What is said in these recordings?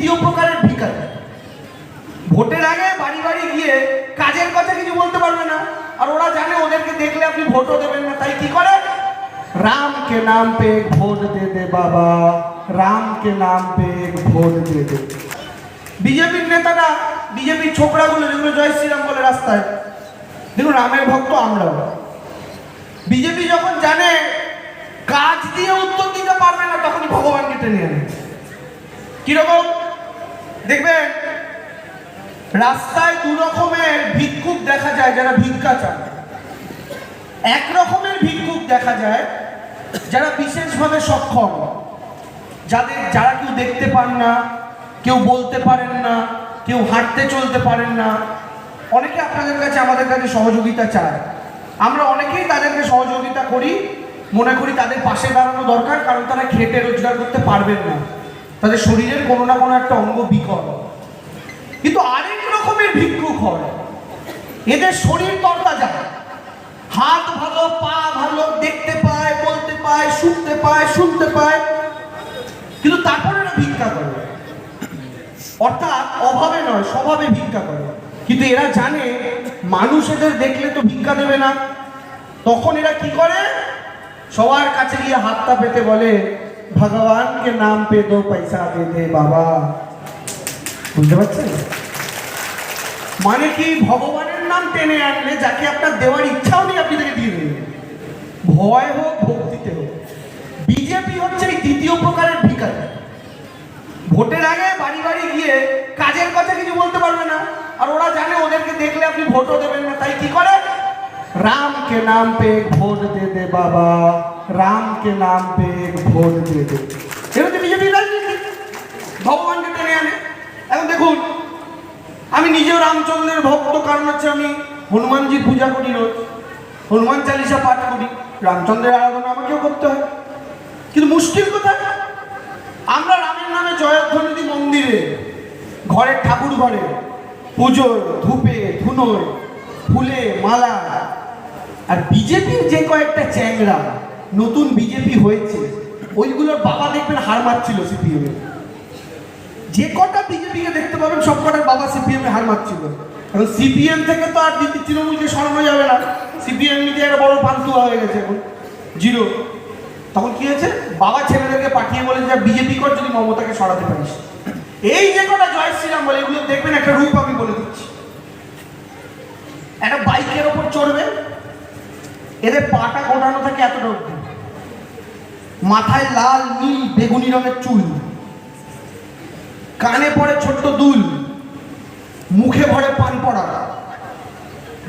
দ্বিতীয় প্রকারের ভিখারি। ভোটের আগে বাড়ি বাড়ি গিয়ে কাজের কথা কিছু বলতে পারবে না, আর ওরা জানে ওদেরকে দেখলে আপনি ভোটও দেবেন না, তাই কি করে, राम के नाम पे ভোট দে দে বাবা, রাম কে নাম पे ভোট দে দে। বিজেপির নেতারা, বিজেপির ছোকরাগুলো যেগুলো জয় শ্রীরাম বলে রাস্তায়, দেখুন রামের ভক্ত আমরাও। বিজেপি যখন জানে কাজ দিয়ে উত্তর দিতে পারবে না, তখনই ভগবানকে টেনে আনে। কিরকম দেখবেন, রাস্তায় দু রকমের ভিক্ষুক দেখা যায় যারা ভিক্ষা চান। এক রকমের ভিক্ষুক দেখা যায় যারা বিশেষভাবে সক্ষম, যারা কেউ দেখতে পান না, কেউ বলতে পারেন না, কেউ হাঁটতে চলতে পারেন না। অনেকে আপনাদের কাছে আমাদের কাছে সহযোগিতা চায়, আমরা অনেকেই তাদেরকে সহযোগিতা করি, মনে করি তাদের পাশে দাঁড়ানো দরকার, কারণ তারা খেটে রোজগার করতে পারবেন না, তাদের শরীরের কোনো না কোনো একটা অঙ্গ বিকল। কিন্তু আরেক রকমের ভিক্ষুক হয়, এদের শরীর তরতাজা, হাত ভালো, পা ভালো, দেখতে পায়, বলতে পায়, শুনতে পায়, শুনতে পায়, কিন্তু তারপরে এরা ভিক্ষা করে। অর্থাৎ অভাবে নয়, স্বভাবে ভিক্ষা করে। কিন্তু এরা জানে মানুষ এদের দেখলে তো ভিক্ষা দেবে না, তখন এরা কি করে, সবার কাছে গিয়ে হাতটা পেতে বলে, ভগবান কে নাম পে দো পয়সা দে দে বাবা। বুঝতে পারছেন? মানে কি, ভগবানের নাম টেনে আনলে যাকে আপনার দেওয়ার ইচ্ছাও নেই আপনি তাকে দিয়ে দেবেন, ভয় হোক ভক্তিতে হোক। বিজেপি হচ্ছে এই দ্বিতীয় প্রকারের ভিখারি। ভোটের আগে বাড়ি বাড়ি গিয়ে কাজের কথা কিছু বলতে পারবে না, আর ওরা জানে ওদেরকে দেখলে আপনি ভোটও দেবেন না, তাই কি করে, রাম কে নাম পে ভোট দে দে বাবা, রাম কে নাম পে ভোট দে দে। এটা হচ্ছে বিজেপির রাজনীতি, ভগবানকে টেনে আনে। এখন দেখুন, আমি নিজেও রামচন্দ্রের ভক্ত, কারণ হচ্ছে আমি হনুমানজির পূজা করি, রোজ হনুমান চালিসা পাঠ করি, রামচন্দ্রের আরাধনা আমাকেও করতে হয়। কিন্তু মুশকিল কোথায়, আমরা রামের নামে জয়ধ্বনি দিই মন্দিরে, ঘরের ঠাকুর ঘরে, পুজোয়, ধূপে, ধুনোয়, ফুলে, মালা। আর বিজেপির যে কয়েকটা চ্যাংরা নতুন বিজেপি হয়েছে, ওইগুলোর বাবা দেখবেন হার মারছিল সিপিএমে। যে কটা বিজেপিকে দেখতে পাবেন সব কটার বাবা সিপিএমে হার মারছিল। এখন সিপিএম থেকে তো আর তৃণমূলকে সরানো যাবে না, সিপিএম নিতে একটা বড় পান্তুয়া হয়ে গেছে, এখন জিরো। তখন কি হয়েছে, বাবা ছেলেদেরকে পাঠিয়ে বলে যে বিজেপি কর, যদি মমতাকে সরাতে পারিস। এই যে কটা জয় শ্রীরাম বলে, এগুলো দেখবেন একটা রূপ আমি বলে দিচ্ছি। একটা বাইকের ওপর চড়বে, এদের পাটা গোটানো থাকে এতটা অব্দি, মাথায় লাল নীল বেগুনি রঙের চুল, কানে পড়ে ছোট্ট দুল, মুখে ভরে পান পড়া,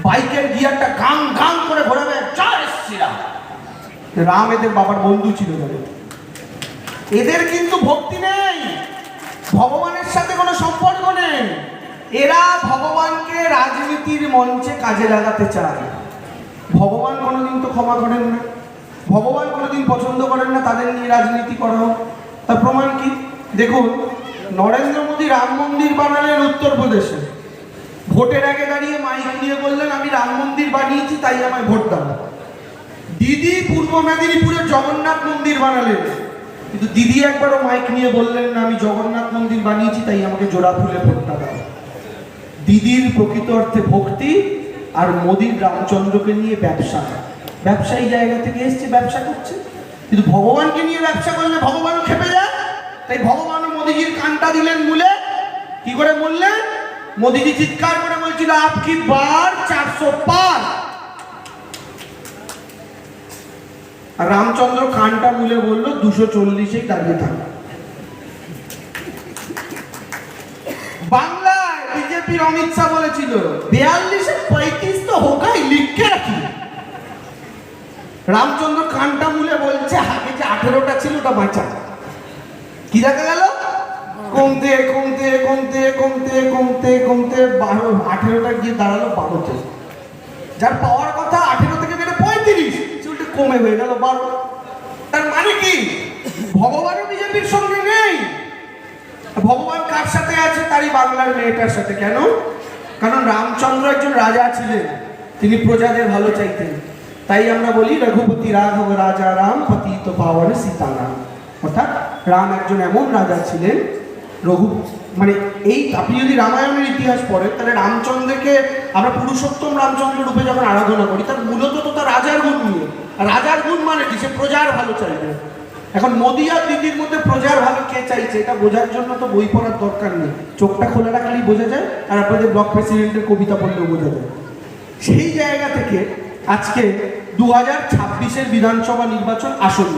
বাইকের গিয়ারটা গাং গাং করে ঘোরাবে, জয় শ্রীরাম। রাম এদের বাবার বন্ধু ছিল। এদের কিন্তু ভক্তি নেই, ভগবানের সাথে কোনো সম্পর্ক নেই। এরা ভগবানকে রাজনীতির মঞ্চে কাজে লাগাতে চায়। ভগবান কোনোদিন তো ক্ষমা করেন না, ভগবান কোনোদিন পছন্দ করেন না তাদের নিয়ে রাজনীতি করা হোক। তার প্রমাণ কি, দেখুন নরেন্দ্র মোদী রাম মন্দির বানালেন উত্তরপ্রদেশে, ভোটের আগে দাঁড়িয়ে মাইক নিয়ে বললেন আমি রাম মন্দির বানিয়েছি তাই আমায় ভোট দাও। দিদি পূর্ব মেদিনীপুরে জগন্নাথ মন্দির বানালেন, কিন্তু দিদি একবারও মাইক নিয়ে বললেন না আমি জগন্নাথ মন্দির বানিয়েছি তাই আমাকে জোড়া ফুলে ভোটটা দাও। দিদির প্রকৃত অর্থে ভক্তি, আর মোদীর রামচন্দ্রকে নিয়ে ব্যবসা। ব্যবসায়ী জায়গা থেকে এসছে, ব্যবসা করছে, কিন্তু ভগবানকে নিয়ে ব্যবসা করলে ভগবান খেপে যায়। তাই ভগবান মোদীজির কানটা দিলেন মূলে। কি করে বললেন, মোদীজি চিৎকার করে বলছিল আপকি বার 400 পার। আর রামচন্দ্র কানটা মুলে বলল 240-এই দাঁড়িয়ে থাকা। বাংলায় বিজেপির অমিত শাহ বলেছিল 42-35 তো হোকাই লিখকে রাখি। রামচন্দ্র কানটা মুলে বলছে আগে যে 18টা ছিল ওটা বাঁচা। কি দেখা গেল, কমতে কমতে কমতে কমতে কমতে কমতে 18টা গিয়ে দাঁড়ালো 12-তে। যার পাওয়ার কথা 18 থেকে বেড়ে 35, সেটা কমে হয়ে গেল 12। তার মানে কি, ভগবানও বিজেপির সঙ্গে নেই। ভগবান কার সাথে আছে, তারই বাংলার মেয়েটার সাথে। কেন, কারণ রামচন্দ্র একজন রাজা ছিলেন, তিনি প্রজাদের ভালো চাইতেন। তাই আমরা বলি রঘুপতি রাঘব রাজা রাম পতিত পাবন সীতারাম। অর্থাৎ রাম একজন এমন রাজা ছিলেন রঘু মানে এই আপনি যদি রামায়ণের ইতিহাস পড়েন তাহলে রামচন্দ্রকে আমরা পুরুষোত্তম রামচন্দ্র রূপে যখন আরাধনা করি তার মূলত তো তার রাজার গুণ নিয়ে। আর রাজার গুণ মানে কি? সে প্রজার ভালো চাইবে। এখন মোদি আর দিদির মধ্যে প্রজার ভালো কে চাইছে এটা বোঝার জন্য তো বই পড়ার দরকার নেই, চোখটা খোলা রাখলেই বোঝা যায়, আর আপনাদের ব্লক প্রেসিডেন্টের কবিতা পড়লেও বোঝা যায়। সেই জায়গা থেকে আজকে 2026-এর বিধানসভা নির্বাচন আসন্ন।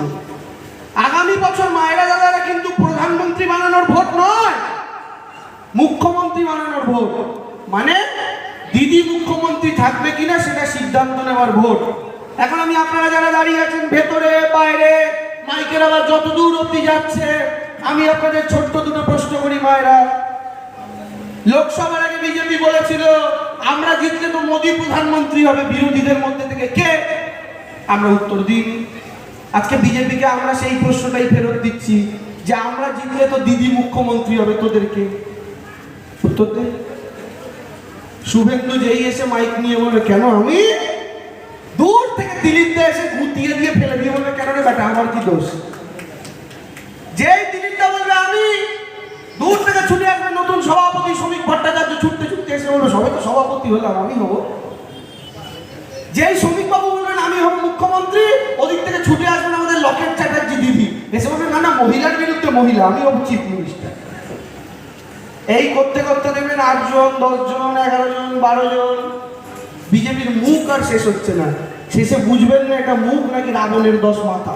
আগামী বছর মায়েরা দাদারা কিন্তু প্রধানমন্ত্রী বানানোর ভোট নয়, মুখ্যমন্ত্রী বানানোর ভোট। মানে দিদি মুখ্যমন্ত্রী থাকবে কিনা সেটা সিদ্ধান্ত নেওয়ার ভোট। এখন আমি আপনারা যারা দাঁড়িয়ে আছেন ভেতরে বাইরে, মাইকের আবার যত দূর অব্দি যাচ্ছে, আমি আপনাদের ছোট্ট দুটো প্রশ্ন করি মায়েরা। লোকসভার আগে বিজেপি বলেছিল আমরা জিতলে তো মোদী প্রধানমন্ত্রী হবে, বিরোধীদের মধ্যে থেকে কে? আমরা উত্তর দিইনি। আজকে বিজেপিকে আমরা সেই প্রশ্নটাই ফেরত দিচ্ছি যে আমরা জিতলে তো দিদি মুখ্যমন্ত্রী হবে, তোদেরকে উত্তর দে। শুভেন্দু যেই এসে মাইক নিয়ে বলবে কেন আমি, দূর থেকে দিলীপদা এসে গুটিয়ে দিয়ে ফেলে দিয়ে বলবে কেন রে বেটা আমার কি দোষ? যেই দিলীপদা বলবে আমি, দূর থেকে ছুটে আসবে নতুন সভাপতি শ্রমিক ভট্টাচার্য ছুটতে ছুটতে এসে বলবে সবাই তো সভাপতি হলাম আমি হবো। যেই শ্রমিক বাবু বলবেন আমি হব মুখ্যমন্ত্রী, ওদিক থেকে ছুটে আসবেন আমাদের লকেট চ্যাটার্জি দিদি এসে বলবেন না না মহিলার বিরুদ্ধে মহিলা, আমি হব চিফ মিনিস্টার। এই করতে করতে দেখবেন 8 জন 10 জন 11 জন 12 জন। বিজেপির মুখ আর শেষ হচ্ছে না, শেষে বুঝবেন না এটা মুখ নাকি রাবণের 10 মাথা।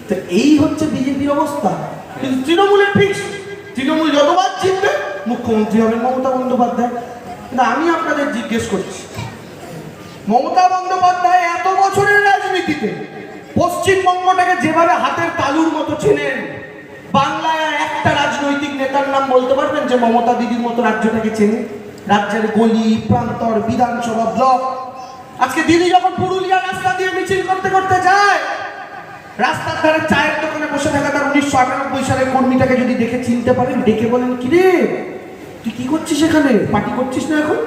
তো এই হচ্ছে বিজেপির অবস্থা। কিন্তু তৃণমূলের ফিক্স, তৃণমূল যতবার জিতবে মুখ্যমন্ত্রী হবেন মমতা বন্দ্যোপাধ্যায়। কিন্তু আমি আপনাদের জিজ্ঞেস করছি, মমতা বন্দ্যোপাধ্যায় এত বছরের রাজনীতিতে পশ্চিমবঙ্গটাকে যেভাবে হাতের তালুর মতো চেনেন, বাংলায় একটা রাজনৈতিক নেতার নাম বলতে পারবেন যে মমতা দিদির মতো রাজ্যটাকে চেনে? রাজ্যের গলি প্রান্তর বিধানসভা ব্লক। আজকে দিদি যখন পুরুলিয়া রাস্তা দিয়ে মিছিল করতে করতে যায়, রাস্তার ধারে চায়ের দোকানে বসে থাকা তার 1998 সালের কর্মীটাকে যদি দেখে চিনতে পারেন, ডেকে বলেন কিরে তুই কি করছিস এখানে, পার্টি করছিস না এখন?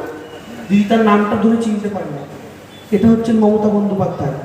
দিদি তার নামটা ধরে চিনতে পারে না। এটা হচ্ছেন মমতা বন্দ্যোপাধ্যায়।